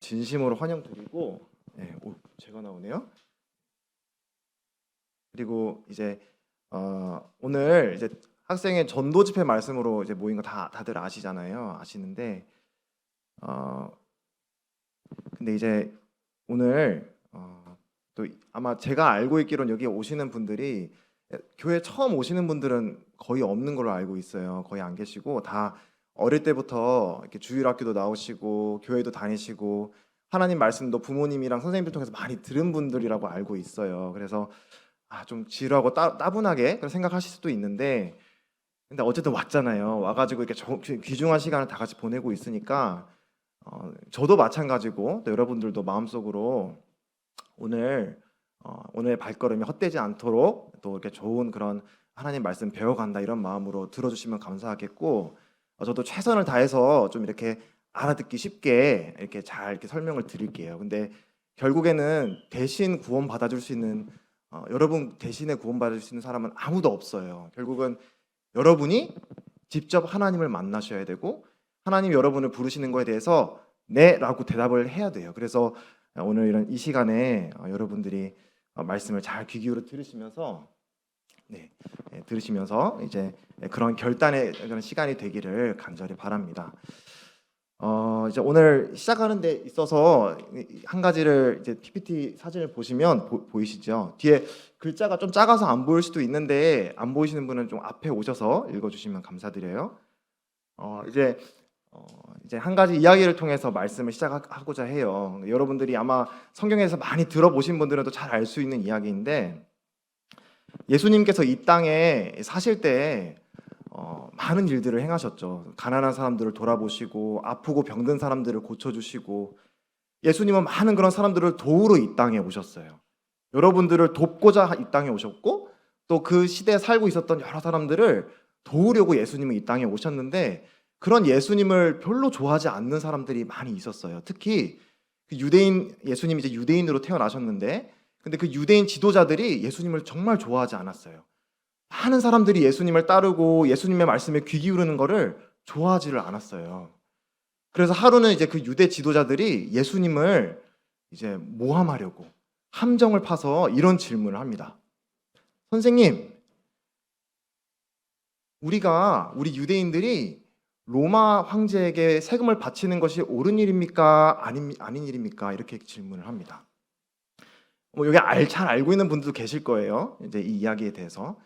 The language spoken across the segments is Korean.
진심으로 환영드리고, 제가 나오네요. 그리고 이제 오늘 이제 학생의 전도 집회 말씀으로 이제 모인 거 다들 아시잖아요. 아시는데 근데 이제 오늘 또 아마 제가 알고 있기로는 여기 오시는 분들이 교회 처음 오시는 분들은 거의 없는 걸로 알고 있어요. 거의 안 계시고 다 어릴 때부터 이렇게 주일학교도 나오시고 교회도 다니시고 하나님 말씀도 부모님이랑 선생님들 통해서 많이 들은 분들이라고 알고 있어요. 그래서 좀 지루하고 따분하게 그런 생각하실 수도 있는데, 근데 어쨌든 왔잖아요. 와가지고 이렇게 귀중한 시간을 다 같이 보내고 있으니까 저도 마찬가지고 또 여러분들도 마음속으로 오늘의 발걸음이 헛되지 않도록 또 이렇게 좋은 그런 하나님 말씀 배워간다 이런 마음으로 들어주시면 감사하겠고, 저도 최선을 다해서 좀 이렇게 알아듣기 쉽게 이렇게 잘 이렇게 설명을 드릴게요. 근데 결국에는 대신 구원 받아줄 수 있는 여러분 대신에 구원 받을 수 있는 사람은 아무도 없어요. 결국은 여러분이 직접 하나님을 만나셔야 되고 하나님 여러분을 부르시는 거에 대해서 네라고 대답을 해야 돼요. 그래서 오늘 이 시간에 여러분들이 말씀을 잘 귀 기울여 들으시면서 이제 그런 결단의 그런 시간이 되기를 간절히 바랍니다. 이제 오늘 시작하는 데 있어서 한 가지를 이제 PPT 사진을 보시면 보이시죠? 뒤에 글자가 좀 작아서 안 보일 수도 있는데 안 보이시는 분은 좀 앞에 오셔서 읽어주시면 감사드려요. 이제 한 가지 이야기를 통해서 말씀을 시작하고자 해요. 여러분들이 아마 성경에서 많이 들어보신 분들은 또 잘 알 수 있는 이야기인데, 예수님께서 이 땅에 사실 때 많은 일들을 행하셨죠. 가난한 사람들을 돌아보시고 아프고 병든 사람들을 고쳐주시고, 예수님은 많은 그런 사람들을 도우러 이 땅에 오셨어요. 여러분들을 돕고자 이 땅에 오셨고, 또 그 시대에 살고 있었던 여러 사람들을 도우려고 예수님은 이 땅에 오셨는데, 그런 예수님을 별로 좋아하지 않는 사람들이 많이 있었어요. 특히 예수님이 이제 유대인으로 태어나셨는데, 근데 그 유대인 지도자들이 예수님을 정말 좋아하지 않았어요. 많은 사람들이 예수님을 따르고 예수님의 말씀에 귀 기울이는 거를 좋아하지를 않았어요. 그래서 하루는 이제 그 유대 지도자들이 예수님을 이제 모함하려고 함정을 파서 이런 질문을 합니다. 선생님, 우리 유대인들이 로마 황제에게 세금을 바치는 것이 옳은 일입니까? 아닌 일입니까? 이렇게 질문을 합니다. 여기 잘 알고 있는 분들도 계실 거예요. 이제 이 이야기에 대해서.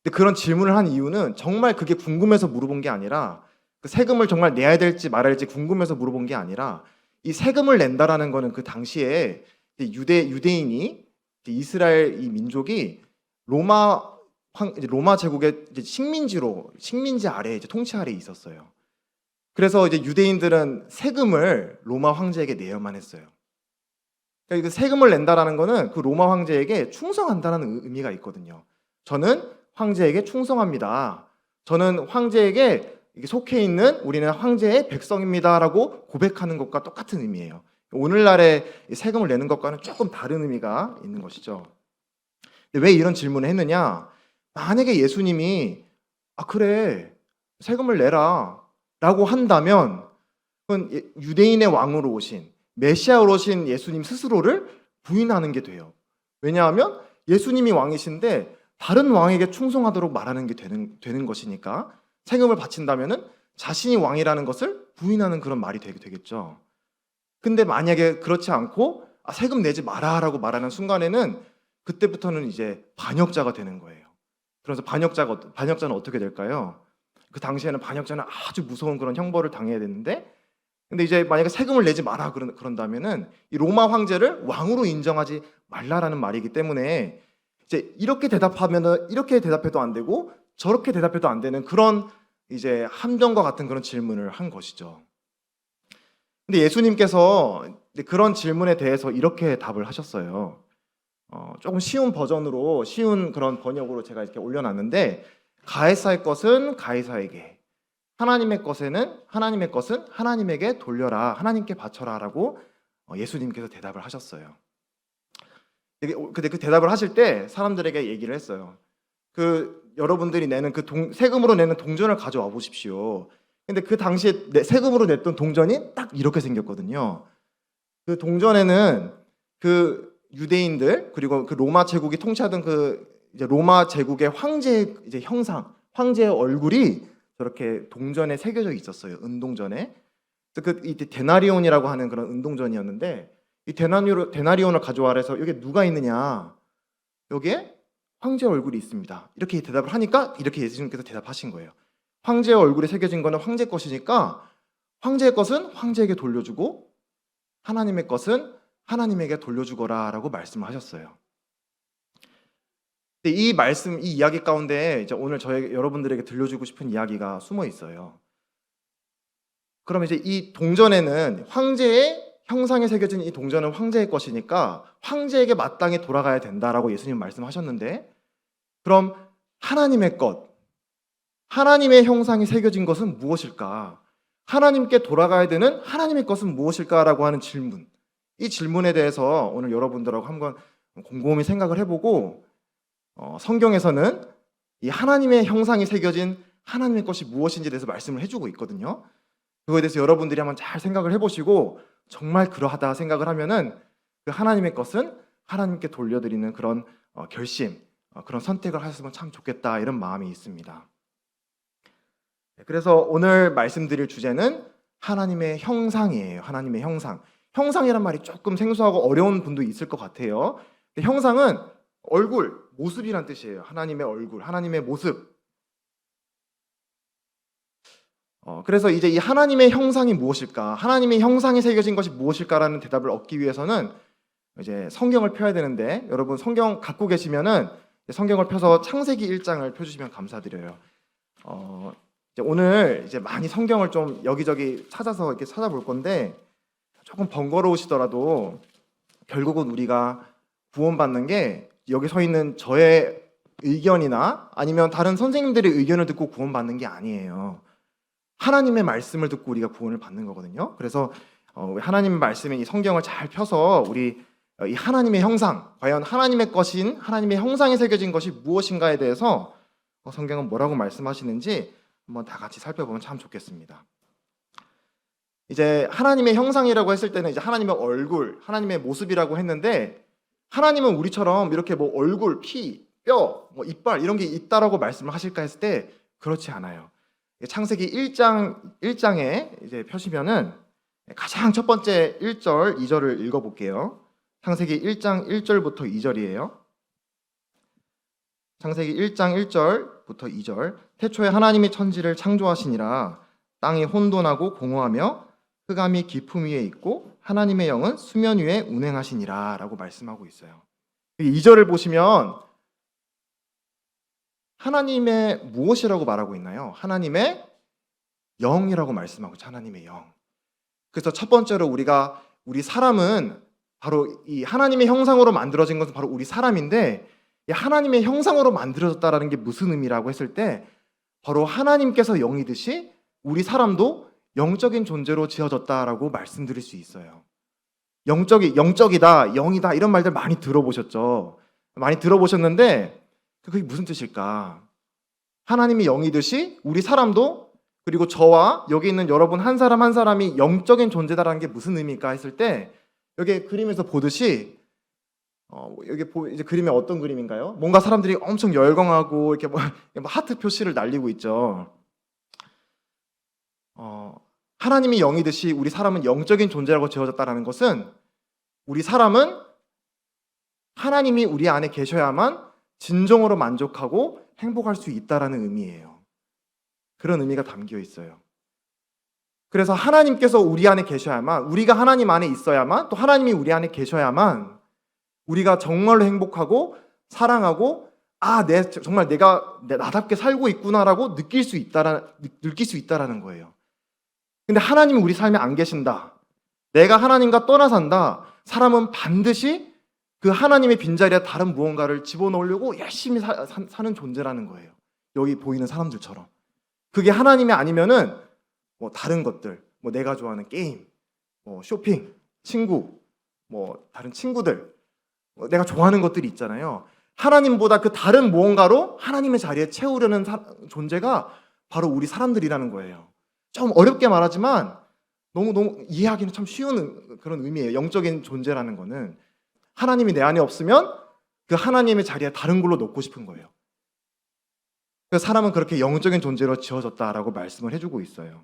근데 그런 질문을 한 이유는 정말 그게 궁금해서 물어본 게 아니라, 그 세금을 정말 내야 될지 말아야 될지 궁금해서 물어본 게 아니라, 이 세금을 낸다라는 거는 그 당시에 유대인이 이스라엘 이 민족이 로마 제국의 식민지 아래 통치 아래에 있었어요. 그래서 이제 유대인들은 세금을 로마 황제에게 내야만 했어요. 그러니까 세금을 낸다라는 거는 그 로마 황제에게 충성한다는 의미가 있거든요. 저는 황제에게 충성합니다. 저는 황제에게 속해 있는 우리는 황제의 백성입니다라고 고백하는 것과 똑같은 의미예요. 오늘날의 세금을 내는 것과는 조금 다른 의미가 있는 것이죠. 근데 왜 이런 질문을 했느냐? 만약에 예수님이 그래 세금을 내라 라고 한다면, 그건 유대인의 왕으로 오신 메시아로 오신 예수님 스스로를 부인하는 게 돼요. 왜냐하면 예수님이 왕이신데 다른 왕에게 충성하도록 말하는 게 되는 것이니까, 세금을 바친다면은 자신이 왕이라는 것을 부인하는 그런 말이 되겠죠. 근데 만약에 그렇지 않고 세금 내지 마라라고 말하는 순간에는 그때부터는 이제 반역자가 되는 거예요. 그래서 반역자는 어떻게 될까요? 그 당시에는 반역자는 아주 무서운 그런 형벌을 당해야 되는데, 근데 이제 만약에 세금을 내지 마라 그런다면은 이 로마 황제를 왕으로 인정하지 말라라는 말이기 때문에, 이제 이렇게 대답해도 안 되고 저렇게 대답해도 안 되는 그런 이제 함정과 같은 그런 질문을 한 것이죠. 근데 예수님께서 그런 질문에 대해서 이렇게 답을 하셨어요. 조금 쉬운 그런 번역으로 제가 이렇게 올려놨는데, 가이사의 것은 가이사에게, 하나님의 것은 하나님에게 돌려라, 하나님께 바쳐라라고 예수님께서 대답을 하셨어요. 근데 그 대답을 하실 때 사람들에게 얘기를 했어요. 여러분들이 내는 세금으로 내는 동전을 가져와 보십시오. 근데 그 당시에 세금으로 냈던 동전이 딱 이렇게 생겼거든요. 그 동전에는 그 유대인들 그리고 그 로마 제국이 통치하던 그 이제 로마 제국의 황제의 이제 형상, 황제의 얼굴이 저렇게 동전에 새겨져 있었어요. 은동전에. 그래서 이 데나리온이라고 하는 그런 은동전이었는데 이 데나리온을 가져와라 해서 여기 누가 있느냐? 여기에 황제의 얼굴이 있습니다. 이렇게 대답을 하니까 이렇게 예수님께서 대답하신 거예요. 황제의 얼굴이 새겨진 거는 황제 것이니까 황제의 것은 황제에게 돌려주고 하나님의 것은 하나님에게 돌려주거라라고 말씀을 하셨어요. 근데 이 말씀, 이 이야기 가운데 이제 오늘 여러분들에게 들려주고 싶은 이야기가 숨어 있어요. 그럼 이제 이 동전에는 황제의 형상에 새겨진 이 동전은 황제의 것이니까 황제에게 마땅히 돌아가야 된다라고 예수님 말씀하셨는데, 그럼 하나님의 것, 하나님의 형상이 새겨진 것은 무엇일까? 하나님께 돌아가야 되는 하나님의 것은 무엇일까라고 하는 질문. 이 질문에 대해서 오늘 여러분들하고 한번 곰곰이 생각을 해보고 성경에서는 이 하나님의 형상이 새겨진 하나님의 것이 무엇인지에 대해서 말씀을 해주고 있거든요. 그거에 대해서 여러분들이 한번 잘 생각을 해보시고 정말 그러하다 생각을 하면은 그 하나님의 것은 하나님께 돌려드리는 그런 결심, 그런 선택을 하셨으면 참 좋겠다 이런 마음이 있습니다. 그래서 오늘 말씀드릴 주제는 하나님의 형상이에요. 하나님의 형상. 형상이란 말이 조금 생소하고 어려운 분도 있을 것 같아요. 형상은 얼굴, 모습이란 뜻이에요. 하나님의 얼굴, 하나님의 모습. 그래서 이제 이 하나님의 형상이 무엇일까? 하나님의 형상이 새겨진 것이 무엇일까라는 대답을 얻기 위해서는 이제 성경을 펴야 되는데, 여러분 성경 갖고 계시면은 성경을 펴서 창세기 1장을 펴주시면 감사드려요. 이제 오늘 이제 많이 성경을 좀 여기저기 찾아서 이렇게 찾아볼 건데 조금 번거로우시더라도 결국은 우리가 구원받는 게 여기 서 있는 저의 의견이나 아니면 다른 선생님들의 의견을 듣고 구원받는 게 아니에요. 하나님의 말씀을 듣고 우리가 구원을 받는 거거든요. 그래서 하나님의 말씀인 이 성경을 잘 펴서 우리 이 하나님의 형상, 과연 하나님의 것인 하나님의 형상에 새겨진 것이 무엇인가에 대해서 성경은 뭐라고 말씀하시는지 한번 다 같이 살펴보면 참 좋겠습니다. 이제 하나님의 형상이라고 했을 때는 이제 하나님의 얼굴, 하나님의 모습이라고 했는데, 하나님은 우리처럼 이렇게 뭐 얼굴, 피, 뼈, 뭐 이빨 이런 게 있다라고 말씀을 하실까 했을 때 그렇지 않아요. 창세기 1장에 이제 펴시면은 가장 첫 번째 1절, 2절을 읽어볼게요. 창세기 1장 1절부터 2절이에요. 창세기 1장 1절부터 2절. 태초에 하나님이 천지를 창조하시니라. 땅이 혼돈하고 공허하며 흑암이 깊음 위에 있고 하나님의 영은 수면 위에 운행하시니라 라고 말씀하고 있어요. 2절을 보시면 하나님의 무엇이라고 말하고 있나요? 하나님의 영이라고 말씀하고 있죠. 하나님의 영. 그래서 첫 번째로 우리 사람은 바로 이 하나님의 형상으로 만들어진 것은 바로 우리 사람인데, 이 하나님의 형상으로 만들어졌다라는 게 무슨 의미라고 했을 때 바로 하나님께서 영이듯이 우리 사람도 영적인 존재로 지어졌다라고 말씀드릴 수 있어요. 영적이다, 영이다 이런 말들 많이 들어보셨죠? 많이 들어보셨는데 그게 무슨 뜻일까? 하나님이 영이듯이 우리 사람도, 그리고 저와 여기 있는 여러분 한 사람 한 사람이 영적인 존재다라는 게 무슨 의미일까 했을 때, 여기 그림에서 보듯이 여기 이제 그림이 어떤 그림인가요? 뭔가 사람들이 엄청 열광하고 이렇게 뭐 하트 표시를 날리고 있죠. 하나님이 영이듯이 우리 사람은 영적인 존재라고 지어졌다라는 것은 우리 사람은 하나님이 우리 안에 계셔야만 진정으로 만족하고 행복할 수 있다라는 의미예요. 그런 의미가 담겨 있어요. 그래서 하나님께서 우리 안에 계셔야만, 우리가 하나님 안에 있어야만, 또 하나님이 우리 안에 계셔야만 우리가 정말로 행복하고 사랑하고 정말 내가 나답게 살고 있구나라고 느낄 수 있다라는 거예요. 근데 하나님은 우리 삶에 안 계신다, 내가 하나님과 떠나 산다, 사람은 반드시 그 하나님의 빈자리에 다른 무언가를 집어넣으려고 열심히 사는 존재라는 거예요. 여기 보이는 사람들처럼. 그게 하나님이 아니면은 뭐 다른 것들, 뭐 내가 좋아하는 게임, 뭐 쇼핑, 친구, 뭐 다른 친구들, 내가 좋아하는 것들이 있잖아요. 하나님보다 그 다른 무언가로 하나님의 자리에 채우려는 존재가 바로 우리 사람들이라는 거예요. 좀 어렵게 말하지만 너무 이해하기는 참 쉬운 그런 의미예요. 영적인 존재라는 거는 하나님이 내 안에 없으면 그 하나님의 자리에 다른 걸로 놓고 싶은 거예요. 그래서 사람은 그렇게 영적인 존재로 지어졌다라고 말씀을 해주고 있어요.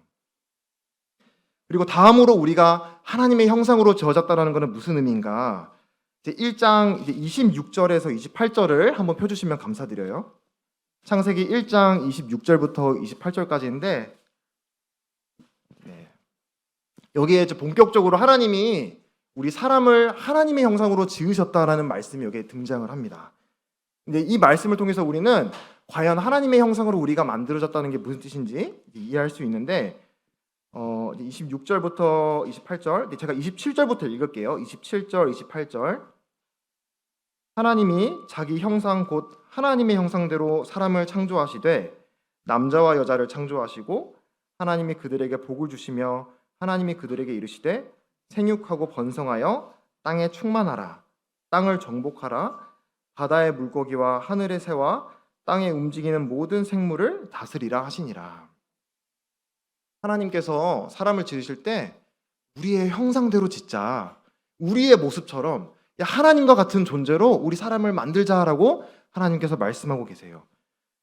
그리고 다음으로 우리가 하나님의 형상으로 지어졌다는 것은 무슨 의미인가? 이제 1장 26절에서 28절을 한번 펴주시면 감사드려요. 창세기 1장 26절부터 28절까지인데 여기에 이제 본격적으로 하나님이 우리 사람을 하나님의 형상으로 지으셨다라는 말씀이 여기에 등장을 합니다. 근데 이 말씀을 통해서 우리는 과연 하나님의 형상으로 우리가 만들어졌다는 게 무슨 뜻인지 이해할 수 있는데 26절부터 28절, 제가 27절부터 읽을게요. 27절, 28절. 하나님이 자기 형상 곧 하나님의 형상대로 사람을 창조하시되 남자와 여자를 창조하시고 하나님이 그들에게 복을 주시며 하나님이 그들에게 이르시되 생육하고 번성하여 땅에 충만하라. 땅을 정복하라. 바다의 물고기와 하늘의 새와 땅에 움직이는 모든 생물을 다스리라 하시니라. 하나님께서 사람을 지으실 때 우리의 형상대로 짓자. 우리의 모습처럼 하나님과 같은 존재로 우리 사람을 만들자라고 하나님께서 말씀하고 계세요.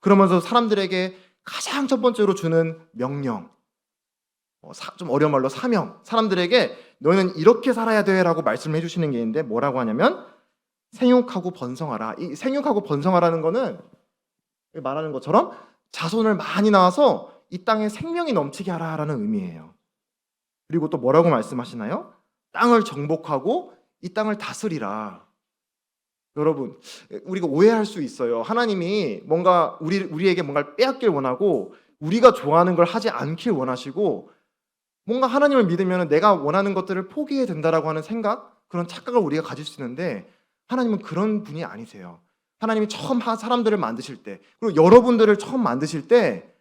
그러면서 사람들에게 가장 첫 번째로 주는 명령, 좀 어려운 말로 사명, 사람들에게 너는 이렇게 살아야 돼라고 말씀을 해주시는 게 있는데 뭐라고 하냐면 생육하고 번성하라. 이 생육하고 번성하라는 거는 말하는 것처럼 자손을 많이 낳아서 이 땅에 생명이 넘치게 하라라는 의미예요. 그리고 또 뭐라고 말씀하시나요? 땅을 정복하고 이 땅을 다스리라. 여러분, 우리가 오해할 수 있어요. 하나님이 뭔가 우리에게 뭔가를 빼앗길 원하고 우리가 좋아하는 걸 하지 않길 원하시고 뭔가 하나님을 믿으면 내가 원하는 것들을 포기해야 된다라고 하는 생각, 그런 착각을 우리가 가질 수 있는데 하나님은 그런 분이 아니세요. 하나님이 처음 사람들을 만드실 때, 그리고 여러분들을 처음 만드실 때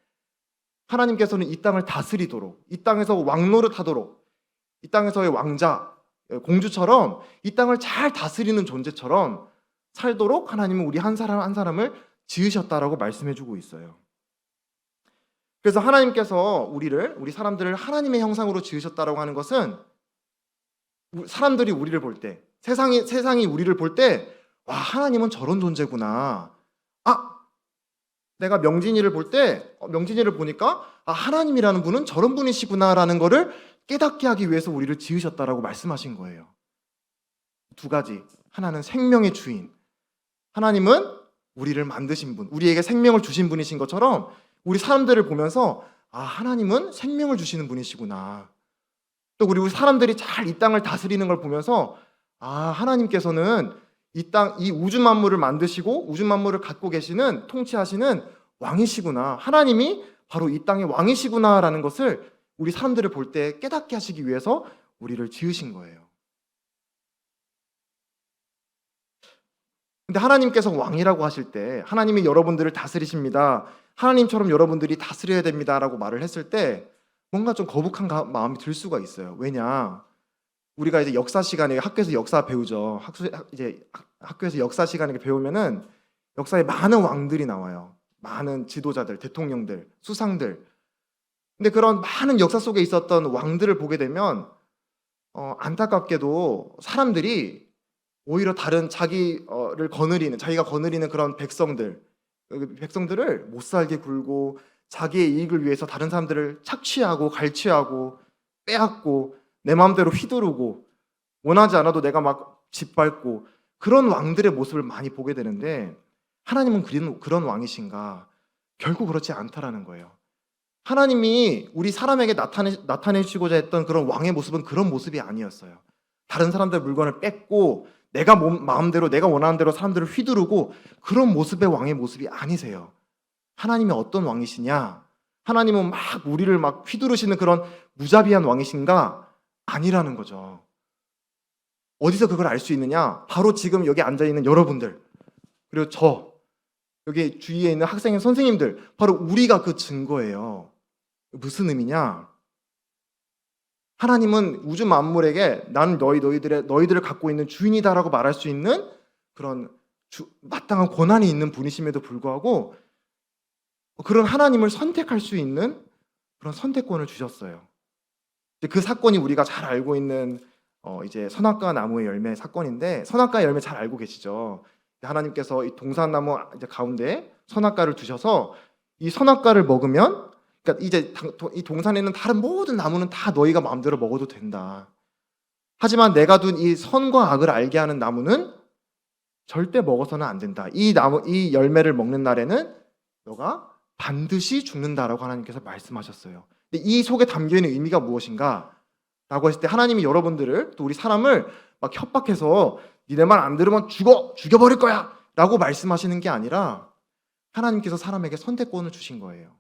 하나님께서는 이 땅을 다스리도록, 이 땅에서 왕노릇하도록, 이 땅에서의 왕자, 공주처럼 이 땅을 잘 다스리는 존재처럼 살도록 하나님은 우리 한 사람 한 사람을 지으셨다라고 말씀해주고 있어요. 그래서 하나님께서 우리 사람들을 하나님의 형상으로 지으셨다라고 하는 것은 사람들이 우리를 볼 때, 세상이 우리를 볼 때, 와, 하나님은 저런 존재구나. 내가 명진이를 볼 때, 명진이를 보니까 하나님이라는 분은 저런 분이시구나라는 것을 깨닫게 하기 위해서 우리를 지으셨다라고 말씀하신 거예요. 두 가지. 하나는 생명의 주인. 하나님은 우리를 만드신 분, 우리에게 생명을 주신 분이신 것처럼 우리 사람들을 보면서 하나님은 생명을 주시는 분이시구나. 또 우리 사람들이 잘 이 땅을 다스리는 걸 보면서 하나님께서는 이 우주 만물을 만드시고 우주 만물을 갖고 계시는, 통치하시는 왕이시구나. 하나님이 바로 이 땅의 왕이시구나라는 것을 우리 사람들을 볼 때 깨닫게 하시기 위해서 우리를 지으신 거예요. 근데 하나님께서 왕이라고 하실 때, 하나님이 여러분들을 다스리십니다, 하나님처럼 여러분들이 다스려야 됩니다라고 말을 했을 때 뭔가 좀 거북한 마음이 들 수가 있어요. 왜냐? 우리가 이제 역사 시간에 학교에서 역사 배우죠. 학교에서 역사 시간에 배우면은 역사에 많은 왕들이 나와요. 많은 지도자들, 대통령들, 수상들. 근데 그런 많은 역사 속에 있었던 왕들을 보게 되면 안타깝게도 사람들이 오히려 다른 자기가 거느리는 그런 백성들을 못 살게 굴고 자기의 이익을 위해서 다른 사람들을 착취하고 갈취하고 빼앗고 내 마음대로 휘두르고 원하지 않아도 내가 막 짓밟고 그런 왕들의 모습을 많이 보게 되는데 하나님은 그런 왕이신가? 결국 그렇지 않다라는 거예요. 하나님이 우리 사람에게 나타내시고자 했던 그런 왕의 모습은 그런 모습이 아니었어요. 다른 사람들 물건을 뺏고 내가 마음대로 내가 원하는 대로 사람들을 휘두르고 그런 모습의 왕의 모습이 아니세요. 하나님이 어떤 왕이시냐? 하나님은 막 우리를 막 휘두르시는 그런 무자비한 왕이신가? 아니라는 거죠. 어디서 그걸 알 수 있느냐? 바로 지금 여기 앉아있는 여러분들, 그리고 여기 주위에 있는 학생 선생님들, 바로 우리가 그 증거예요. 무슨 의미냐? 하나님은 우주 만물에게 나는 너희들을 갖고 있는 주인이다라고 말할 수 있는 그런 마땅한 권한이 있는 분이심에도 불구하고 그런 하나님을 선택할 수 있는 그런 선택권을 주셨어요. 이제 그 사건이 우리가 잘 알고 있는 이제 선악과 나무의 열매 사건인데, 선악과 열매 잘 알고 계시죠? 하나님께서 이 동산나무 이제 가운데 선악과를 두셔서 이 선악과를 먹으면, 그러니까 이제 이 동산에 있는 다른 모든 나무는 다 너희가 마음대로 먹어도 된다. 하지만 내가 둔 이 선과 악을 알게 하는 나무는 절대 먹어서는 안 된다. 이 열매를 먹는 날에는 너가 반드시 죽는다라고 하나님께서 말씀하셨어요. 근데 이 속에 담겨 있는 의미가 무엇인가? 라고 했을 때 하나님이 여러분들을, 또 우리 사람을 막 협박해서 니네 말 안 들으면 죽여버릴 거야 라고 말씀하시는 게 아니라 하나님께서 사람에게 선택권을 주신 거예요.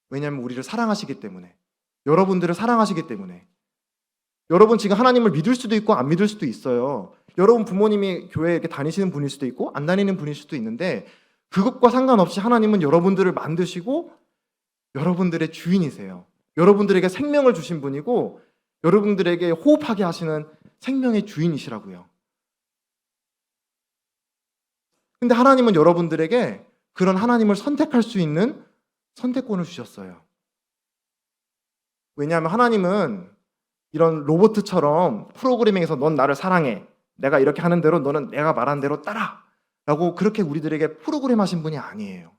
왜냐하면 우리를 사랑하시기 때문에, 여러분들을 사랑하시기 때문에. 여러분 지금 하나님을 믿을 수도 있고 안 믿을 수도 있어요. 여러분 부모님이 교회에 이렇게 다니시는 분일 수도 있고 안 다니는 분일 수도 있는데, 그것과 상관없이 하나님은 여러분들을 만드시고 여러분들의 주인이세요. 여러분들에게 생명을 주신 분이고 여러분들에게 호흡하게 하시는 생명의 주인이시라고요. 근데 하나님은 여러분들에게 그런 하나님을 선택할 수 있는 선택권을 주셨어요. 왜냐하면 하나님은 이런 로봇처럼 프로그래밍에서 넌 나를 사랑해, 내가 이렇게 하는 대로 너는 내가 말한 대로 따라 라고 그렇게 우리들에게 프로그램하신 분이 아니에요.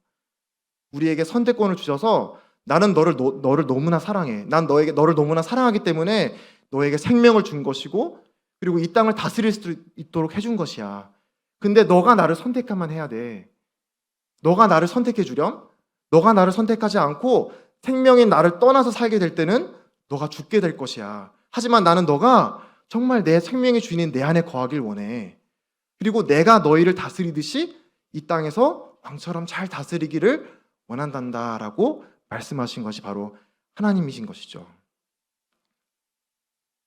우리에게 선택권을 주셔서 나는 너를 너무나 사랑해, 난 너를 너무나 사랑하기 때문에 너에게 생명을 준 것이고 그리고 이 땅을 다스릴 수 있도록 해준 것이야. 근데 너가 나를 선택만 해야 돼. 너가 나를 선택해 주렴. 너가 나를 선택하지 않고 생명인 나를 떠나서 살게 될 때는 너가 죽게 될 것이야. 하지만 나는 너가 정말 내 생명의 주인인 내 안에 거하길 원해. 그리고 내가 너희를 다스리듯이 이 땅에서 왕처럼 잘 다스리기를 원한단다라고 말씀하신 것이 바로 하나님이신 것이죠.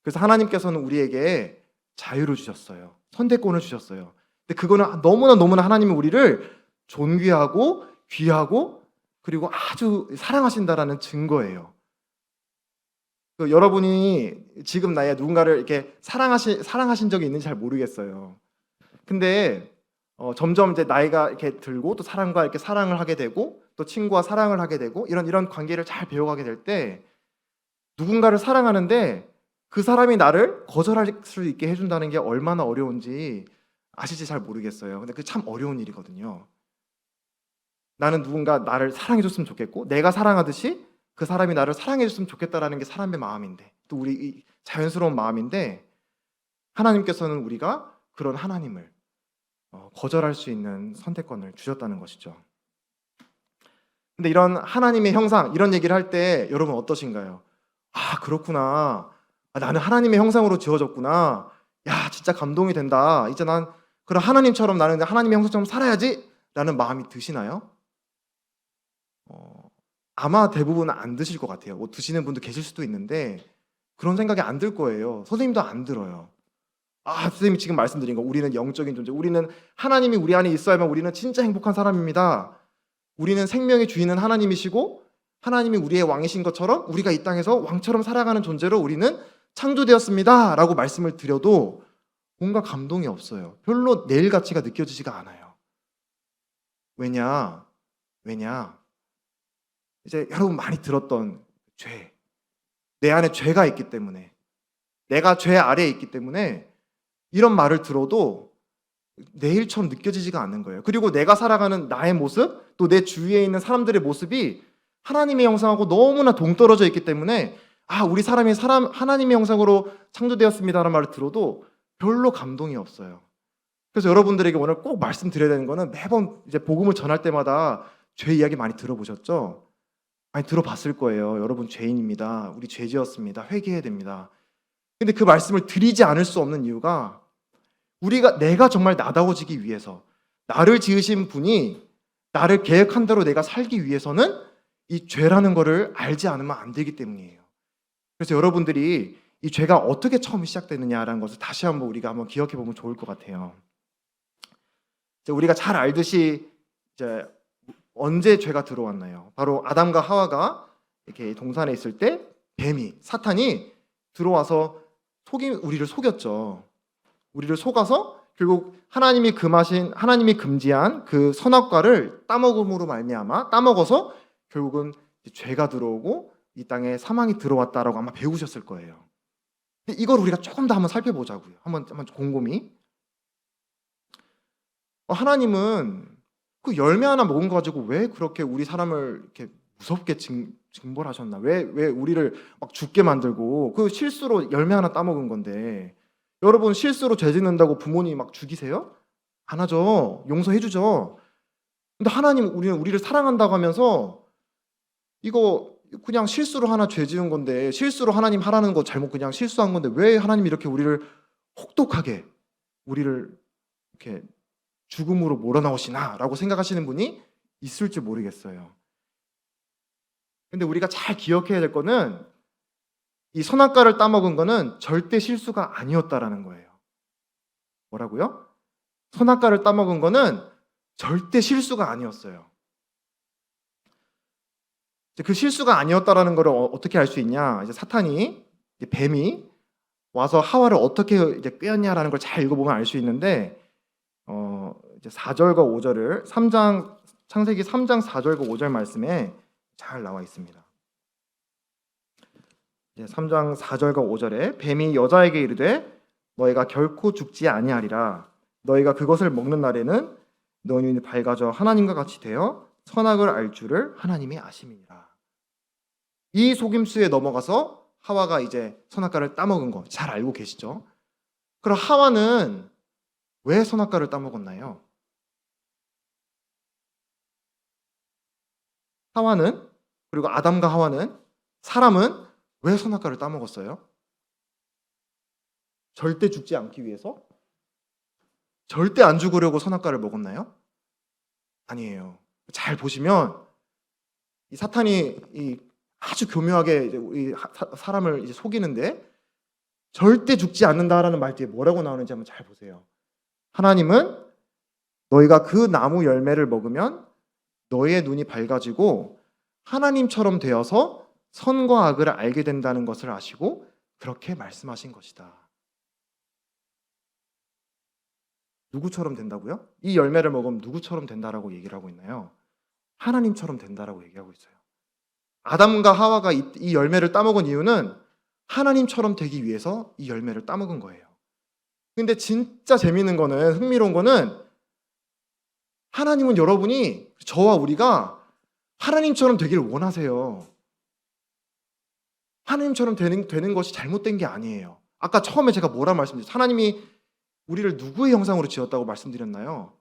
그래서 하나님께서는 우리에게 자유를 주셨어요. 선택권을 주셨어요. 근데 그거는 너무나 하나님이 우리를 존귀하고 귀하고 그리고 아주 사랑하신다라는 증거예요. 여러분이 지금 나이에 누군가를 이렇게 사랑하신 적이 있는지 잘 모르겠어요. 근데 점점 이제 나이가 이렇게 들고 또 사람과 이렇게 사랑을 하게 되고 또 친구와 사랑을 하게 되고 이런 관계를 잘 배워가게 될 때 누군가를 사랑하는데 그 사람이 나를 거절할 수 있게 해준다는 게 얼마나 어려운지 아실지 잘 모르겠어요. 근데 그게 참 어려운 일이거든요. 나는 누군가 나를 사랑해줬으면 좋겠고 내가 사랑하듯이 그 사람이 나를 사랑해줬으면 좋겠다라는 게 사람의 마음인데 또 우리 자연스러운 마음인데 하나님께서는 우리가 그런 하나님을 거절할 수 있는 선택권을 주셨다는 것이죠. 근데 이런 하나님의 형상 이런 얘기를 할 때 여러분 어떠신가요? 아 그렇구나. 나는 하나님의 형상으로 지어졌구나. 야 진짜 감동이 된다. 이제 난 그런 하나님처럼 나는 하나님의 형상처럼 살아야지 라는 마음이 드시나요? 아마 대부분은 안 드실 것 같아요. 뭐 드시는 분도 계실 수도 있는데 그런 생각이 안 들 거예요. 선생님도 안 들어요. 선생님이 지금 말씀드린 거 우리는 영적인 존재, 우리는 하나님이 우리 안에 있어야만 우리는 진짜 행복한 사람입니다. 우리는 생명의 주인은 하나님이시고 하나님이 우리의 왕이신 것처럼 우리가 이 땅에서 왕처럼 살아가는 존재로 우리는 창조되었습니다 라고 말씀을 드려도 뭔가 감동이 없어요. 별로 내일 가치가 느껴지지가 않아요. 왜냐 이제 여러분 많이 들었던 죄, 내 안에 죄가 있기 때문에, 내가 죄 아래에 있기 때문에 이런 말을 들어도 내일처럼 느껴지지가 않는 거예요. 그리고 내가 살아가는 나의 모습, 또 내 주위에 있는 사람들의 모습이 하나님의 형상하고 너무나 동떨어져 있기 때문에 우리 사람이 하나님의 형상으로 창조되었습니다라는 말을 들어도 별로 감동이 없어요. 그래서 여러분들에게 오늘 꼭 말씀드려야 되는 거는 매번 이제 복음을 전할 때마다 죄 이야기 많이 들어보셨죠? 많이 들어봤을 거예요. 여러분 죄인입니다. 우리 죄 지었습니다. 회개해야 됩니다. 근데 그 말씀을 드리지 않을 수 없는 이유가 내가 정말 나다워지기 위해서 나를 지으신 분이 나를 계획한 대로 내가 살기 위해서는 이 죄라는 거를 알지 않으면 안 되기 때문이에요. 그래서 여러분들이 이 죄가 어떻게 처음 시작되느냐라는 것을 다시 한번 우리가 한번 기억해 보면 좋을 것 같아요. 우리가 잘 알듯이 이제 언제 죄가 들어왔나요? 바로 아담과 하와가 이렇게 동산에 있을 때 사탄이 들어와서 우리를 속였죠. 우리를 속아서 결국 하나님이 금지한 그 선악과를 따먹음으로 말미암아 따먹어서 결국은 죄가 들어오고 이 땅에 사망이 들어왔다라고 아마 배우셨을 거예요. 근데 이걸 우리가 조금 더 한번 살펴보자고요. 한번 곰곰이. 하나님은 그 열매 하나 먹은 거 가지고 왜 그렇게 우리 사람을 이렇게 무섭게 징벌하셨나? 왜 우리를 막 죽게 만들고, 그 실수로 열매 하나 따먹은 건데. 여러분, 실수로 죄 짓는다고 부모님 막 죽이세요? 안 하죠. 용서해 주죠. 근데 하나님, 우리를 사랑한다고 하면서 이거 그냥 실수로 하나 죄 지은 건데, 실수로 하나님 하라는 거 잘못 그냥 실수한 건데 왜 하나님이 이렇게 우리를 혹독하게, 우리를 이렇게 죽음으로 몰아넣으시나라고 생각하시는 분이 있을지 모르겠어요. 근데 우리가 잘 기억해야 될 거는, 이 선악과를 따먹은 거는 절대 실수가 아니었다라는 거예요. 뭐라고요? 선악과를 따먹은 거는 절대 실수가 아니었어요. 그 실수가 아니었다라는 걸 어떻게 알 수 있냐? 이제 사탄이, 이제 뱀이 와서 하와를 어떻게 이제 꿰었냐라는 걸 잘 읽어보면 알 수 있는데, 이제 4절과 5절을 창세기 3장 4절과 5절 말씀에 잘 나와 있습니다. 3장 4절과 5절에 뱀이 여자에게 이르되 너희가 결코 죽지 아니하리라. 너희가 그것을 먹는 날에는 너희 눈이 밝아져 하나님과 같이 되어 선악을 알 줄을 하나님이 아심이니라. 이 속임수에 넘어가서 하와가 이제 선악과를 따먹은 거 잘 알고 계시죠? 그럼 하와는 왜 선악과를 따먹었나요? 하와는, 그리고 아담과 하와는, 사람은 왜 선악과를 따먹었어요? 절대 죽지 않기 위해서? 절대 안 죽으려고 선악과를 먹었나요? 아니에요. 잘 보시면 이 사탄이 아주 교묘하게 이제 사람을 이제 속이는데, 절대 죽지 않는다라는 말 뒤에 뭐라고 나오는지 한번 잘 보세요. 하나님은 너희가 그 나무 열매를 먹으면 너희의 눈이 밝아지고 하나님처럼 되어서 선과 악을 알게 된다는 것을 아시고 그렇게 말씀하신 것이다. 누구처럼 된다고요? 이 열매를 먹으면 누구처럼 된다라고 얘기를 하고 있나요? 하나님처럼 된다라고 얘기하고 있어요. 아담과 하와가 이 열매를 따먹은 이유는 하나님처럼 되기 위해서 이 열매를 따먹은 거예요. 근데 진짜 재미있는 거는, 흥미로운 거는, 하나님은 여러분이, 저와 우리가 하나님처럼 되기를 원하세요. 하나님처럼 되는 것이 잘못된 게 아니에요. 아까 처음에 제가 뭐라 말씀드렸죠? 하나님이 우리를 누구의 형상으로 지었다고 말씀드렸나요?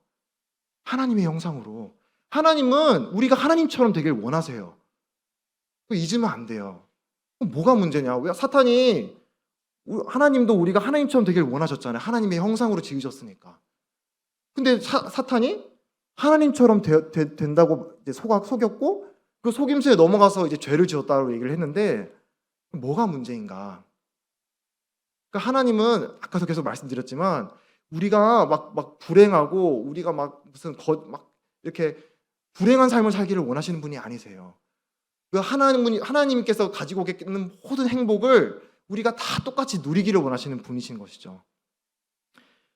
하나님의 형상으로. 하나님은 우리가 하나님처럼 되길 원하세요. 그거 잊으면 안 돼요. 뭐가 문제냐? 왜 사탄이, 하나님도 우리가 하나님처럼 되길 원하셨잖아요. 하나님의 형상으로 지으셨으니까. 근데 사탄이 하나님처럼 된다고 이제 속였고, 그 속임수에 넘어가서 이제 죄를 지었다고 얘기를 했는데, 뭐가 문제인가? 그러니까 하나님은 아까도 계속 말씀드렸지만, 우리가 막 불행하고, 우리가 막 이렇게 불행한 삶을 살기를 원하시는 분이 아니세요. 그 하나님께서 가지고 계시는 모든 행복을 우리가 다 똑같이 누리기를 원하시는 분이신 것이죠.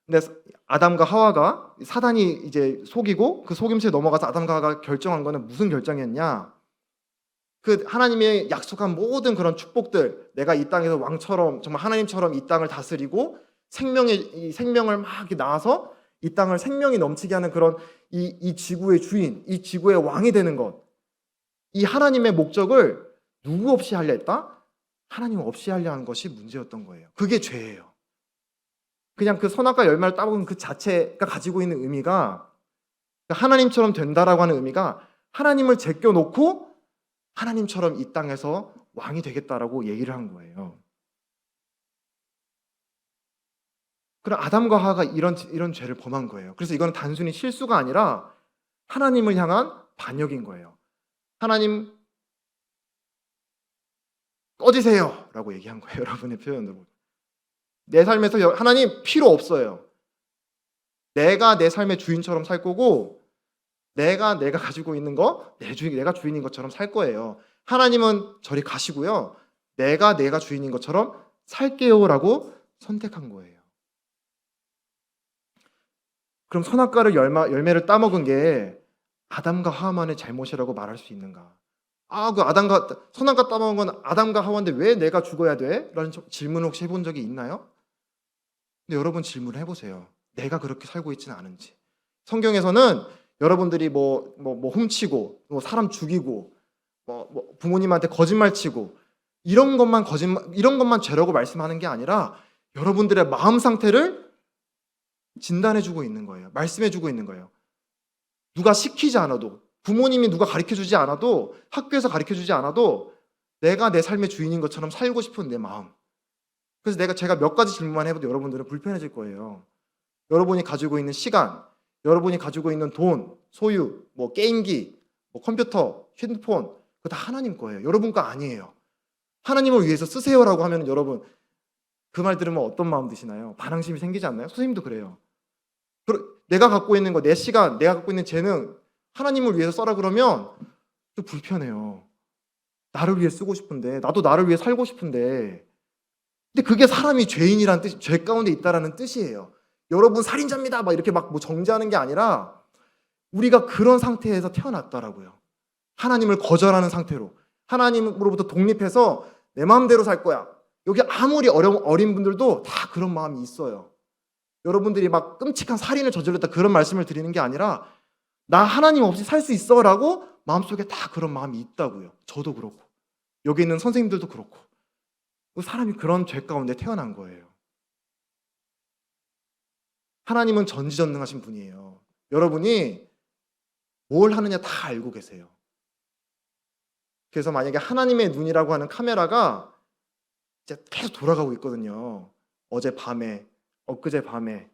근데 아담과 하와가, 사단이 이제 속이고 그 속임수에 넘어가서 아담과 하와가 결정한 거는 무슨 결정이었냐? 그 하나님의 약속한 모든 그런 축복들, 내가 이 땅에서 왕처럼, 정말 하나님처럼 이 땅을 다스리고 이 생명을 막 이렇게 낳아서 이 땅을 생명이 넘치게 하는 그런 이 지구의 주인, 이 지구의 왕이 되는 것, 이 하나님의 목적을 누구 없이 하려 했다? 하나님 없이 하려 하는 것이 문제였던 거예요. 그게 죄예요. 그냥 그 선악과 열매를 따먹은 그 자체가 가지고 있는 의미가, 하나님처럼 된다라고 하는 의미가 하나님을 제껴놓고 하나님처럼 이 땅에서 왕이 되겠다라고 얘기를 한 거예요. 그럼 아담과 하와가 이런 죄를 범한 거예요. 그래서 이거는 단순히 실수가 아니라 하나님을 향한 반역인 거예요. 하나님 꺼지세요 라고 얘기한 거예요. 여러분의 표현으로. 내 삶에서 하나님 필요 없어요. 내가 내 삶의 주인처럼 살 거고, 내가 가지고 있는 거, 내가 주인인 것처럼 살 거예요. 하나님은 저리 가시고요, 내가 주인인 것처럼 살게요 라고 선택한 거예요. 그럼 선악과를 열매를 따먹은 게 아담과 하와만의 잘못이라고 말할 수 있는가? 그 아담과 선악과 따먹은 건 아담과 하와인데 왜 내가 죽어야 돼? 라는 질문을 혹시 해본 적이 있나요? 근데 여러분 질문을 해보세요. 내가 그렇게 살고 있지는 않은지. 성경에서는 여러분들이 뭐 훔치고, 뭐 사람 죽이고, 뭐 부모님한테 거짓말 치고 이런 것만 죄라고 말씀하는 게 아니라 여러분들의 마음 상태를 진단해주고 있는 거예요. 말씀해주고 있는 거예요. 누가 시키지 않아도, 부모님이 누가 가르쳐주지 않아도, 학교에서 가르쳐주지 않아도 내가 내 삶의 주인인 것처럼 살고 싶은 내 마음. 그래서 제가 몇 가지 질문만 해봐도 여러분들은 불편해질 거예요. 여러분이 가지고 있는 시간, 여러분이 가지고 있는 돈, 소유, 뭐 게임기, 뭐 컴퓨터, 핸드폰, 그거 다 하나님 거예요. 여러분 거 아니에요. 하나님을 위해서 쓰세요라고 하면 여러분 그 말 들으면 어떤 마음 드시나요? 반항심이 생기지 않나요? 선생님도 그래요. 내가 갖고 있는 거, 내 시간, 내가 갖고 있는 재능 하나님을 위해서 써라 그러면 좀 불편해요. 나를 위해 쓰고 싶은데, 나도 나를 위해 살고 싶은데, 근데 그게 사람이 죄인이란 뜻, 죄 가운데 있다라는 뜻이에요. 여러분 살인자입니다 막 이렇게 막 뭐 정죄하는 게 아니라 우리가 그런 상태에서 태어났다라고요. 하나님을 거절하는 상태로, 하나님으로부터 독립해서 내 마음대로 살 거야. 여기 아무리 어린 분들도 다 그런 마음이 있어요. 여러분들이 막 끔찍한 살인을 저질렀다 그런 말씀을 드리는 게 아니라 나 하나님 없이 살 수 있어 라고 마음속에 다 그런 마음이 있다고요. 저도 그렇고 여기 있는 선생님들도 그렇고 사람이 그런 죄 가운데 태어난 거예요. 하나님은 전지전능하신 분이에요. 여러분이 뭘 하느냐 다 알고 계세요. 그래서 만약에 하나님의 눈이라고 하는 카메라가 이제 계속 돌아가고 있거든요. 어제 밤에, 엊그제 밤에,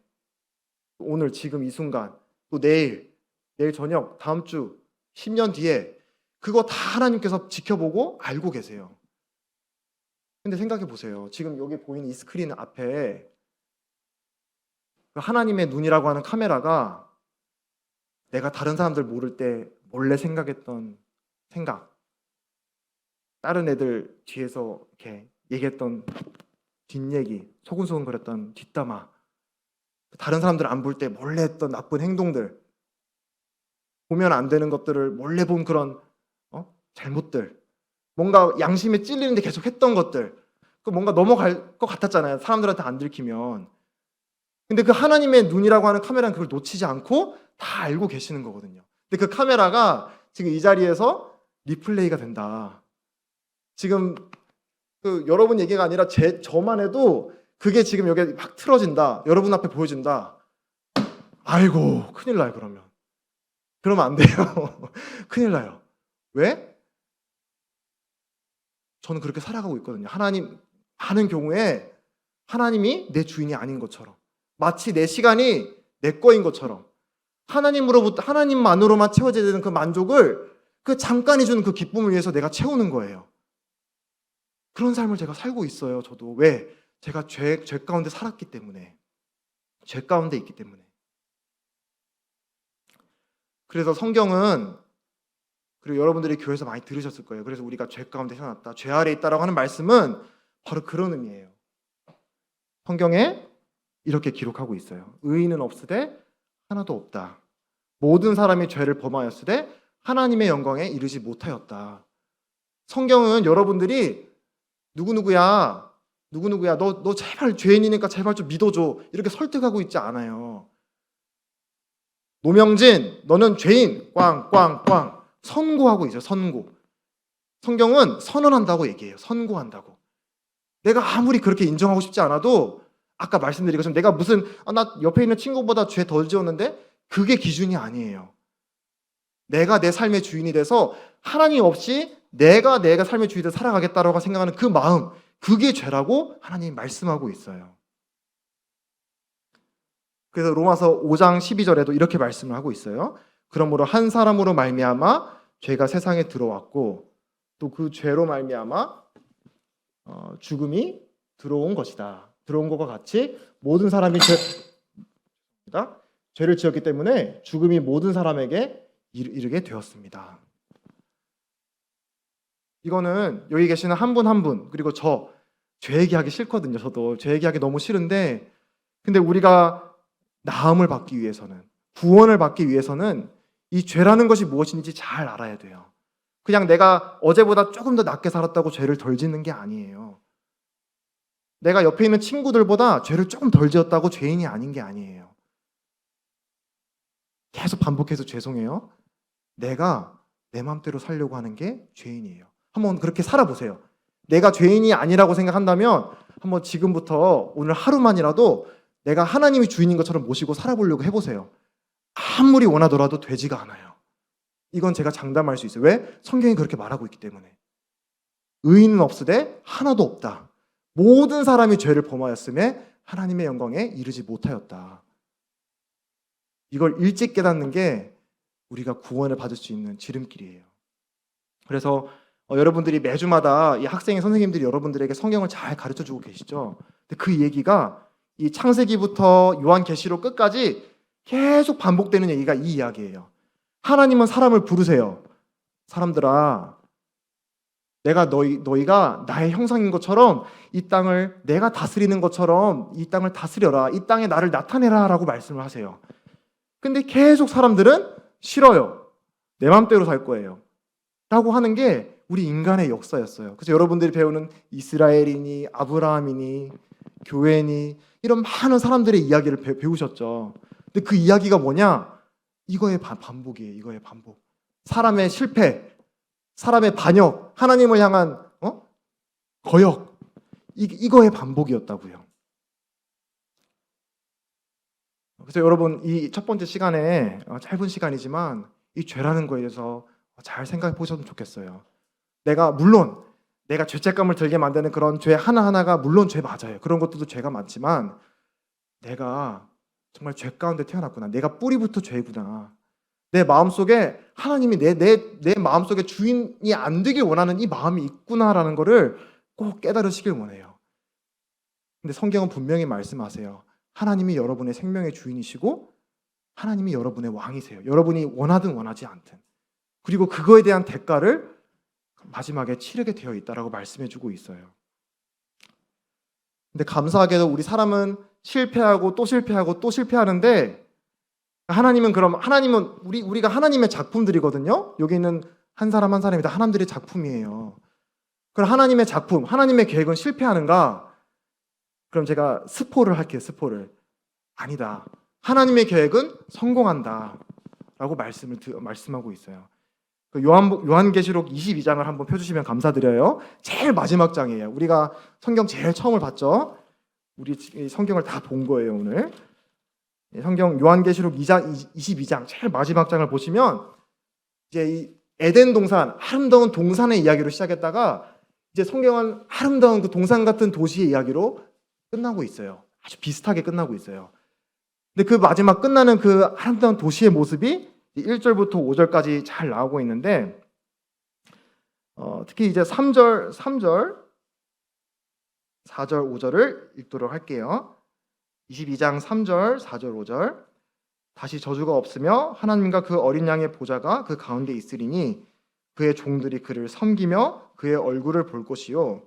오늘 지금 이 순간, 또 내일 저녁, 다음 주, 10년 뒤에 그거 다 하나님께서 지켜보고 알고 계세요. 근데 생각해 보세요. 지금 여기 보이는 이 스크린 앞에 하나님의 눈이라고 하는 카메라가 내가 다른 사람들 모를 때 몰래 생각했던 생각, 다른 애들 뒤에서 이렇게 얘기했던 뒷얘기, 소근소근거렸던 뒷담화, 다른 사람들 안 볼 때 몰래 했던 나쁜 행동들, 보면 안 되는 것들을 몰래 본 그런 잘못들, 뭔가 양심에 찔리는데 계속 했던 것들, 그 뭔가 넘어갈 것 같았잖아요. 사람들한테 안 들키면. 근데 그 하나님의 눈이라고 하는 카메라는 그걸 놓치지 않고 다 알고 계시는 거거든요. 근데 그 카메라가 지금 이 자리에서 리플레이가 된다. 지금 여러분 얘기가 아니라 저만 해도 그게 지금 여기 막 틀어진다. 여러분 앞에 보여진다. 아이고 큰일 나요. 그러면 안 돼요. 큰일 나요. 왜? 저는 그렇게 살아가고 있거든요. 하나님 하는 경우에 하나님이 내 주인이 아닌 것처럼, 마치 내 시간이 내 거인 것처럼, 하나님만으로만 채워져야 되는 그 만족을 그 잠깐이 주는 그 기쁨을 위해서 내가 채우는 거예요. 그런 삶을 제가 살고 있어요. 저도. 왜? 제가 죄 가운데 살았기 때문에, 죄 가운데 있기 때문에. 그래서 성경은, 그리고 여러분들이 교회에서 많이 들으셨을 거예요. 그래서 우리가 죄 가운데 태어났다, 죄 아래 있다라고 하는 말씀은 바로 그런 의미예요. 성경에 이렇게 기록하고 있어요. 의인은 없으되 하나도 없다. 모든 사람이 죄를 범하였으되 하나님의 영광에 이르지 못하였다. 성경은 여러분들이 누구누구야 너 제발 죄인이니까 제발 좀 믿어줘 이렇게 설득하고 있지 않아요. 노명진 너는 죄인 꽝꽝꽝 선고하고 있어요. 선고. 성경은 선언한다고 얘기해요. 선고한다고. 내가 아무리 그렇게 인정하고 싶지 않아도 아까 말씀드린 것처럼 내가 무슨 나 옆에 있는 친구보다 죄 덜 지었는데 그게 기준이 아니에요. 내가 내 삶의 주인이 돼서 하나님 없이 내가 삶의 주인이 돼서 살아가겠다라고 생각하는 그 마음, 그게 죄라고 하나님이 말씀하고 있어요. 그래서 로마서 5장 12절에도 이렇게 말씀을 하고 있어요. 그러므로 한 사람으로 말미암아 죄가 세상에 들어왔고 또 그 죄로 말미암아 죽음이 들어온 것이다. 들어온 것과 같이 모든 사람이 죄를 지었기 때문에 죽음이 모든 사람에게 이르게 되었습니다. 이거는 여기 계시는 한 분 한 분, 그리고 죄 얘기하기 싫거든요. 저도 죄 얘기하기 너무 싫은데, 근데 우리가 나음을 받기 위해서는, 구원을 받기 위해서는 이 죄라는 것이 무엇인지 잘 알아야 돼요. 그냥 내가 어제보다 조금 더 낫게 살았다고 죄를 덜 짓는 게 아니에요. 내가 옆에 있는 친구들보다 죄를 조금 덜 지었다고 죄인이 아닌 게 아니에요. 계속 반복해서 죄송해요. 내가 내 마음대로 살려고 하는 게 죄인이에요. 한번 그렇게 살아보세요. 내가 죄인이 아니라고 생각한다면 한번 지금부터 오늘 하루만이라도 내가 하나님이 주인인 것처럼 모시고 살아보려고 해보세요. 아무리 원하더라도 되지가 않아요. 이건 제가 장담할 수 있어요. 왜? 성경이 그렇게 말하고 있기 때문에. 의인은 없으되 하나도 없다. 모든 사람이 죄를 범하였음에 하나님의 영광에 이르지 못하였다. 이걸 일찍 깨닫는 게 우리가 구원을 받을 수 있는 지름길이에요. 그래서 여러분들이 매주마다 이 학생의 선생님들이 여러분들에게 성경을 잘 가르쳐주고 계시죠. 근데 그 얘기가 이 창세기부터 요한계시록 끝까지 계속 반복되는 얘기가 이 이야기예요. 하나님은 사람을 부르세요. 사람들아, 내가 너희가 나의 형상인 것처럼 이 땅을 내가 다스리는 것처럼 이 땅을 다스려라. 이 땅에 나를 나타내라 라고 말씀을 하세요. 근데 계속 사람들은 싫어요. 내 마음대로 살 거예요. 라고 하는 게 우리 인간의 역사였어요. 그래서 여러분들이 배우는 이스라엘이니 아브라함이니 교회니 이런 많은 사람들의 이야기를 배우셨죠. 근데 그 이야기가 뭐냐? 이거의 반복이에요. 이거의 반복. 사람의 실패, 사람의 반역, 하나님을 향한 거역, 이거의 반복이었다고요. 그래서 여러분 이 첫 번째 시간에 짧은 시간이지만 이 죄라는 거에 대해서 잘 생각해 보셨으면 좋겠어요. 물론 내가 죄책감을 들게 만드는 그런 죄 하나하나가 물론 죄 맞아요. 그런 것들도 죄가 많지만 내가 정말 죄 가운데 태어났구나. 내가 뿌리부터 죄구나. 내 마음속에 하나님이 내 마음속에 주인이 안 되길 원하는 이 마음이 있구나라는 거를 꼭 깨달으시길 원해요. 근데 성경은 분명히 말씀하세요. 하나님이 여러분의 생명의 주인이시고 하나님이 여러분의 왕이세요. 여러분이 원하든 원하지 않든. 그리고 그거에 대한 대가를 마지막에 치르게 되어 있다라고 말씀해주고 있어요. 근데 감사하게도 우리 사람은 실패하고 또 실패하고 또 실패하는데 하나님은 우리가 하나님의 작품들이거든요. 여기 있는 한 사람 한 사람이 다 하나님들의 작품이에요. 그럼 하나님의 작품, 하나님의 계획은 실패하는가? 그럼 제가 스포를 할게요. 스포를. 아니다. 하나님의 계획은 성공한다 라고 말씀하고 있어요. 요한계시록 22장을 한번 펴주시면 감사드려요. 제일 마지막 장이에요. 우리가 성경 제일 처음을 봤죠. 우리 성경을 다 본 거예요 오늘. 성경 요한계시록 22장 제일 마지막 장을 보시면 이제 이 에덴 동산, 아름다운 동산의 이야기로 시작했다가 이제 성경은 아름다운 그 동산 같은 도시의 이야기로 끝나고 있어요. 아주 비슷하게 끝나고 있어요. 근데 그 마지막 끝나는 그 아름다운 도시의 모습이 1절부터 5절까지 잘 나오고 있는데 특히 이제 3절, 4절, 5절을 읽도록 할게요. 22장 3절, 4절, 5절. 다시 저주가 없으며 하나님과 그 어린 양의 보좌가 그 가운데 있으리니 그의 종들이 그를 섬기며 그의 얼굴을 볼 것이요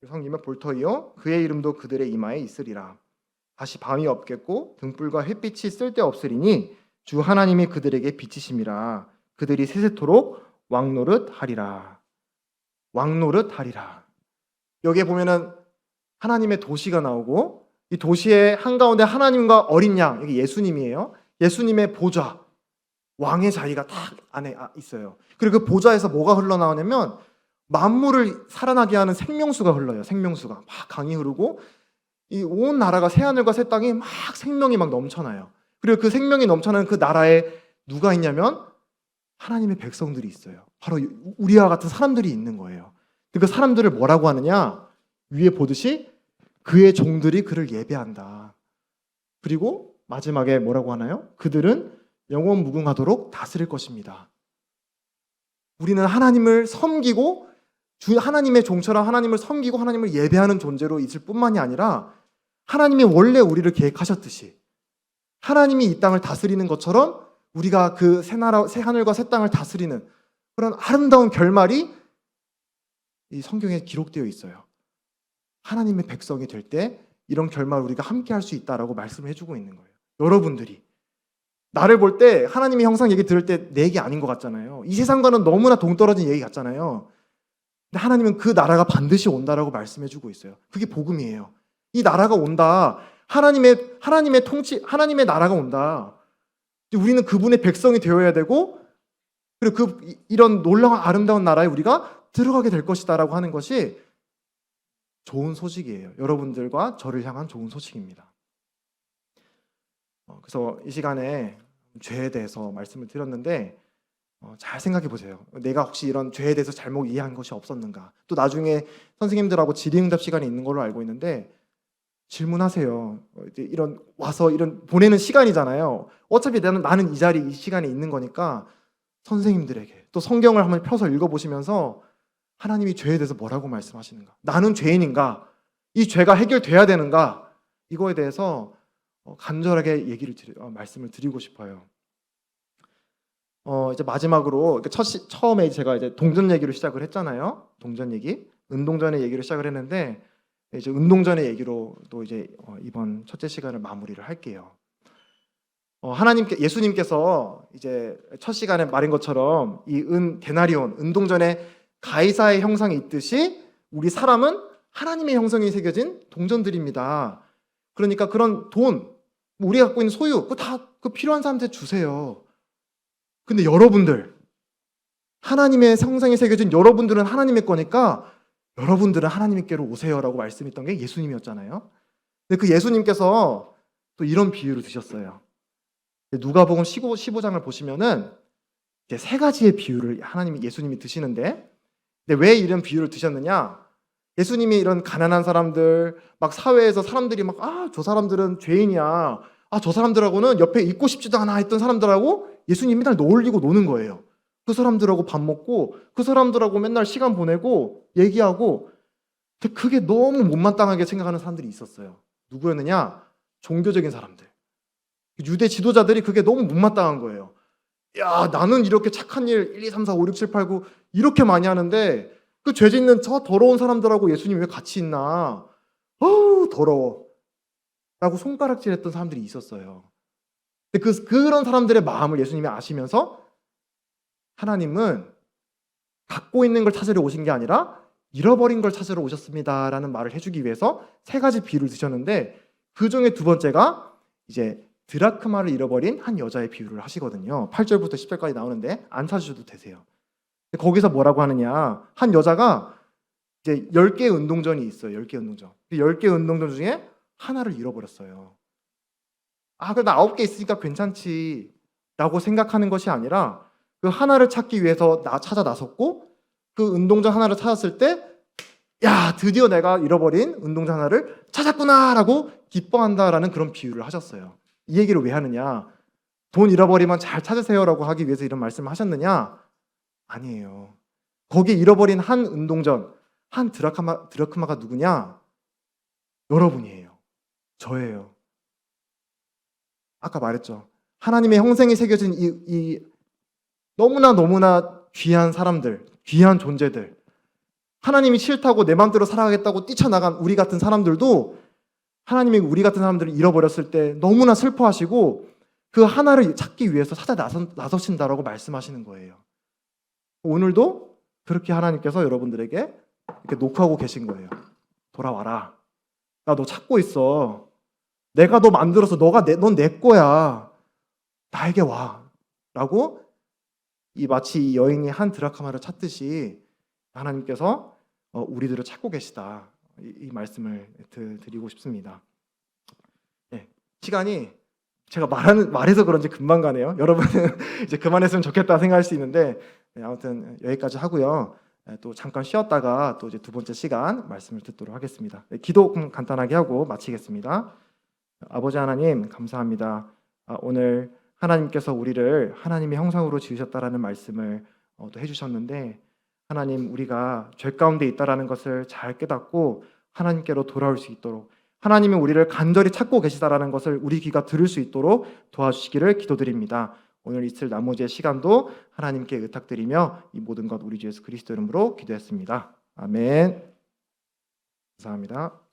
섬기며 볼 터이요 그의 이름도 그들의 이마에 있으리라. 다시 밤이 없겠고 등불과 햇빛이 쓸데없으리니 주 하나님이 그들에게 빛이심이라. 그들이 세세토록 왕노릇하리라. 왕노릇하리라. 여기에 보면은 하나님의 도시가 나오고 이 도시의 한가운데 하나님과 어린 양, 여기 예수님이에요. 예수님의 보좌, 왕의 자리가 딱 안에 있어요. 그리고 그 보좌에서 뭐가 흘러나오냐면 만물을 살아나게 하는 생명수가 흘러요. 생명수가 막 강이 흐르고 이 온 나라가 새하늘과 새 땅이 막 생명이 막 넘쳐나요. 그리고 그 생명이 넘쳐나는 그 나라에 누가 있냐면 하나님의 백성들이 있어요. 바로 우리와 같은 사람들이 있는 거예요. 그 사람들을 뭐라고 하느냐? 위에 보듯이 그의 종들이 그를 예배한다. 그리고 마지막에 뭐라고 하나요? 그들은 영원 무궁하도록 다스릴 것입니다. 우리는 하나님을 섬기고 하나님의 종처럼 하나님을 섬기고 하나님을 예배하는 존재로 있을 뿐만이 아니라 하나님이 원래 우리를 계획하셨듯이 하나님이 이 땅을 다스리는 것처럼 우리가 그 새 하늘과 새 땅을 다스리는 그런 아름다운 결말이 이 성경에 기록되어 있어요. 하나님의 백성이 될 때 이런 결말 우리가 함께 할 수 있다라고 말씀을 해주고 있는 거예요. 여러분들이 나를 볼 때 하나님의 형상 얘기 들을 때 내 얘기 아닌 것 같잖아요. 이 세상과는 너무나 동떨어진 얘기 같잖아요. 근데 하나님은 그 나라가 반드시 온다라고 말씀해주고 있어요. 그게 복음이에요. 이 나라가 온다. 하나님의 통치, 하나님의 나라가 온다. 우리는 그분의 백성이 되어야 되고, 그리고 이런 놀라운 아름다운 나라에 우리가 들어가게 될 것이다라고 하는 것이 좋은 소식이에요. 여러분들과 저를 향한 좋은 소식입니다. 그래서 이 시간에 죄에 대해서 말씀을 드렸는데 잘 생각해 보세요. 내가 혹시 이런 죄에 대해서 잘못 이해한 것이 없었는가? 또 나중에 선생님들하고 질의응답 시간이 있는 걸로 알고 있는데 질문하세요. 이런 와서 이런 보내는 시간이잖아요. 어차피 나는 이 자리 이 시간에 있는 거니까 선생님들에게 또 성경을 한번 펴서 읽어보시면서 하나님이 죄에 대해서 뭐라고 말씀하시는가? 나는 죄인인가? 이 죄가 해결돼야 되는가? 이거에 대해서 간절하게 말씀을 드리고 싶어요. 이제 마지막으로 처음에 제가 이제 동전 얘기로 시작을 했잖아요. 동전 얘기, 운동전의 얘기로 시작을 했는데 이제 운동전의 얘기로 또 이제 이번 첫째 시간을 마무리를 할게요. 예수님께서 이제 첫 시간에 말한 것처럼 이 데나리온, 운동전에 가이사의 형상이 있듯이 우리 사람은 하나님의 형상이 새겨진 동전들입니다. 그러니까 그런 돈, 우리가 갖고 있는 소유, 그거 다 그 필요한 사람한테 주세요. 근데 여러분들, 하나님의 형상이 새겨진 여러분들은 하나님의 거니까 여러분들은 하나님께로 오세요라고 말씀했던 게 예수님이었잖아요. 근데 그 예수님께서 또 이런 비유를 드셨어요. 누가복음 15장을 보시면은 이제 세 가지의 비유를 예수님이 드시는데, 근데 왜 이런 비유를 드셨느냐? 예수님이 이런 가난한 사람들, 막 사회에서 사람들이 막 저 사람들은 죄인이야. 저 사람들하고는 옆에 있고 싶지도 않아 했던 사람들하고 예수님이 맨날 어울리고 노는 거예요. 그 사람들하고 밥 먹고 그 사람들하고 맨날 시간 보내고 얘기하고. 근데 그게 너무 못마땅하게 생각하는 사람들이 있었어요. 누구였느냐? 종교적인 사람들. 유대 지도자들이 그게 너무 못마땅한 거예요. 야, 나는 이렇게 착한 일 1, 2, 3, 4, 5, 6, 7, 8, 9 이렇게 많이 하는데 그 죄 짓는 저 더러운 사람들하고 예수님 왜 같이 있나? 어우, 더러워. 라고 손가락질했던 사람들이 있었어요. 근데 그런 사람들의 마음을 예수님이 아시면서 하나님은 갖고 있는 걸 찾으러 오신 게 아니라 잃어버린 걸 찾으러 오셨습니다라는 말을 해주기 위해서 세 가지 비유를 드셨는데, 그 중에 두 번째가 이제 드라크마를 잃어버린 한 여자의 비유를 하시거든요. 8절부터 10절까지 나오는데 안 찾으셔도 되세요. 거기서 뭐라고 하느냐? 한 여자가 이제 10개의 운동전이 있어요. 10개 운동전. 10개 운동전 중에 하나를 잃어버렸어요. 그래도 9개 있으니까 괜찮지 라고 생각하는 것이 아니라 그 하나를 찾기 위해서 찾아 나섰고, 그 운동전 하나를 찾았을 때 야, 드디어 내가 잃어버린 운동전 하나를 찾았구나 라고 기뻐한다라는 그런 비유를 하셨어요. 이 얘기를 왜 하느냐? 돈 잃어버리면 잘 찾으세요라고 하기 위해서 이런 말씀을 하셨느냐? 아니에요. 거기 잃어버린 한 운동전, 한 드라크마가 누구냐? 여러분이에요. 저예요. 아까 말했죠. 하나님의 형상이 새겨진 이 너무나 귀한 사람들, 귀한 존재들, 하나님이 싫다고 내 마음대로 살아가겠다고 뛰쳐나간 우리 같은 사람들도 하나님이 우리 같은 사람들을 잃어버렸을 때 너무나 슬퍼하시고 그 하나를 찾기 위해서 찾아 나서신다라고 말씀하시는 거예요. 오늘도 그렇게 하나님께서 여러분들에게 이렇게 녹화하고 계신 거예요. 돌아와라. 나 너 찾고 있어. 내가 너 만들어서 넌 내 거야. 나에게 와. 라고 마치 이 여인이 한 드라크마를 찾듯이 하나님께서 우리들을 찾고 계시다. 이 말씀을 드리고 싶습니다. 시간이 제가 말해서 그런지 금방 가네요. 여러분은 이제 그만했으면 좋겠다 생각할 수 있는데, 아무튼 여기까지 하고요. 또 잠깐 쉬었다가 또 이제 두 번째 시간 말씀을 듣도록 하겠습니다. 기도 간단하게 하고 마치겠습니다. 아버지 하나님, 감사합니다. 오늘 하나님께서 우리를 하나님의 형상으로 지으셨다라는 말씀을 또 해주셨는데, 하나님, 우리가 죄 가운데 있다라는 것을 잘 깨닫고 하나님께로 돌아올 수 있도록, 하나님이 우리를 간절히 찾고 계시다라는 것을 우리 귀가 들을 수 있도록 도와주시기를 기도드립니다. 오늘 이틀 나머지의 시간도 하나님께 의탁드리며 이 모든 것 우리 주 예수 그리스도 이름으로 기도했습니다. 아멘. 감사합니다.